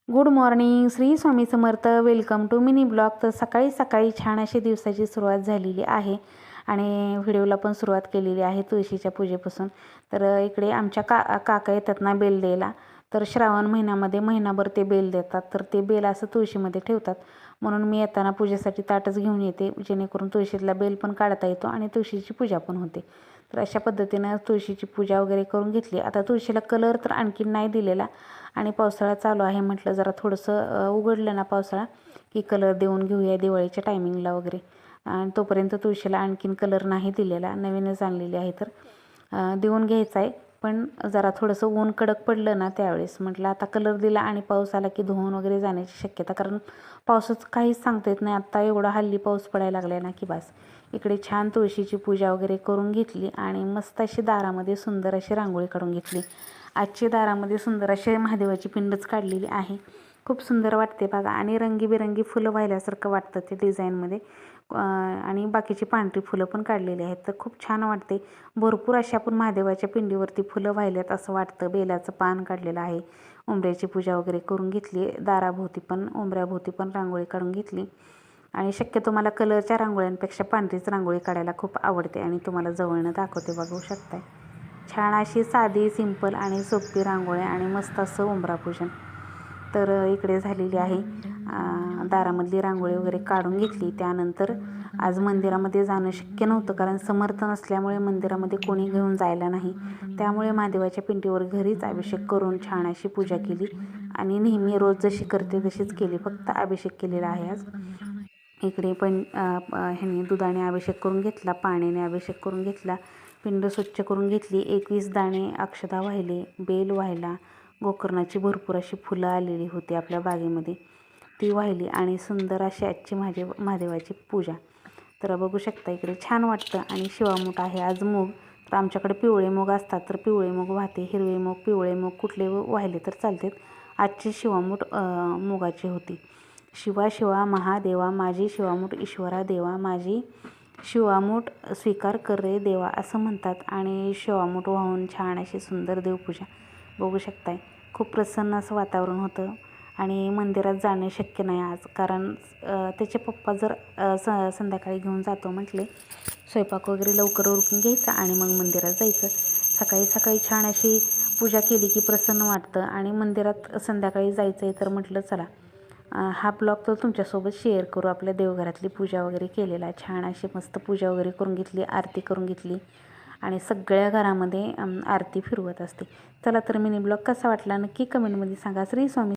Good morning, Shri Swami Samarth. Welcome to mini blog. तर सकाळी सकाळी छान अशी दिवसाची सुरुवात झालेली आहे आणि व्हिडिओला पण सुरुवात केलेली आहे तुळशीच्या पूजेपासून. तर इकडे आमच्या काका येतात ना बेल द्यायला, तर श्रावण महिन्यामध्ये महिनाभर ते बेल देतात. तर ते बेल असं तुळशीमध्ये ठेवतात, म्हणून मी येताना पूजेसाठी ताटच घेऊन येते, जेणेकरून तुळशीतला बेल पण काढता येतो आणि तुळशीची पूजा पण होते. तर अशा पद्धतीनं तुळशीची पूजा वगैरे करून घेतली. आता तुळशीला कलर तर आणखीन नाही दिलेला आणि पावसाळा चालू आहे, म्हटलं जरा थोडंसं उघडलं ना पावसाळा की कलर देऊन घेऊया दिवाळीच्या टायमिंगला वगैरे. आणि तोपर्यंत तुळशीला आणखीन कलर नाही दिलेला, नवीनच आणलेली आहे, तर देऊन घ्यायचा आहे. पण जरा थोडंसं ऊन कडक पडलं ना त्यावेळेस म्हटलं आता कलर दिला आणि पाऊस आला की धुवून वगैरे जाण्याची शक्यता, कारण पावसाचं काहीच सांगता येत नाही. आत्ता एवढा हल्ली पाऊस पडायला लागला ना की बस. इकडे छान तुळशीची पूजा वगैरे करून घेतली आणि मस्त अशी दारामध्ये सुंदर अशी रांगोळी काढून घेतली. आजची दारामध्ये सुंदर अशी महादेवाची पिंडच काढलेली आहे. खूप सुंदर वाटते बघा आणि रंगीबेरंगी फुलं वाहिल्यासारखं वाटतं ते डिझाईनमध्ये. आणि बाकीची पांढरी फुलं पण काढलेली आहेत, तर खूप छान वाटते. भरपूर अशा आपण महादेवाच्या पिंडीवरती फुलं वाहिल्यात असं वाटतं. बेलाचं पान काढलेलं आहे. उंबऱ्याची पूजा वगैरे करून घेतली. दाराभोवती पण उंबऱ्याभोवती पण रांगोळी काढून घेतली. आणि शक्यतो मला कलरच्या रांगोळ्यांपेक्षा पांढरीच रांगोळी काढायला खूप आवडते आणि तुम्हाला जवळनं दाखवते, बघू शकताय. छान अशी साधी सिंपल आणि सोपी रांगोळी आणि मस्त असं उंबरापूजन तर इकडे झालेली आहे. दारामधली रांगोळी वगैरे काढून घेतली. त्यानंतर आज मंदिरामध्ये जाणं शक्य नव्हतं, कारण समर्थ नसल्यामुळे मंदिरामध्ये कोणी घेऊन जायला नाही. त्यामुळे महादेवाच्या पिंडीवर घरीच अभिषेक करून छान अशी पूजा केली आणि नेहमी रोज जशी करते तशीच केली, फक्त अभिषेक केलेला आहे आज. इकडे पण ह्याने दुधाने अभिषेक करून घेतला, पाण्याने अभिषेक करून घेतला, पिंड स्वच्छ करून घेतली. 21 दाणे अक्षता वाहिले, बेल वाहिला, गोकर्णाची भरपूर अशी फुलं आलेली होती आपल्या बागेमध्ये, ती वाहिली आणि सुंदर अशी आजची महादेवाची पूजा. तर बघू शकता इकडे छान वाटतं. आणि शिवामूठ आहे आज मूग, तर आमच्याकडे पिवळे मूग असतात, तर पिवळे मूग वाहते. हिरवे मूग, पिवळे मूग कुठले वाहिले तर चालतात. आजची शिवामूठ मुगाची होती. शिवा शिवा महादेवा माझी शिवामूठ, ईश्वरा देवा माझी शिवामूठ स्वीकार कर रे देवा, असं म्हणतात. आणि शिवामूठ वाहून छान अशी सुंदर देवपूजा बघू शकताय. खूप प्रसन्न असं वातावरण होतं. आणि मंदिरात जाणे शक्य नाही आज, कारण त्याचे पप्पा जर संध्याकाळी घेऊन जातो म्हटले, स्वयंपाक वगैरे लवकर उरकून घ्यायचा आणि मग मंदिरात जायचं. सकाळी सकाळी छान अशी पूजा केली की प्रसन्न वाटतं आणि मंदिरात संध्याकाळी जायचं आहे, तर म्हटलं चला हा ब्लॉग तर तुमच्यासोबत शेअर करू. आपल्या देवघरातली पूजा वगैरे केलेला, छान अशी मस्त पूजा वगैरे करून घेतली, आरती करून घेतली आणि सगळ्या घरामध्ये आरती फिरवत असते. चला तर मिनी ब्लॉग कसा वाटला नक्की कमेंटमध्ये सांगा. श्री स्वामी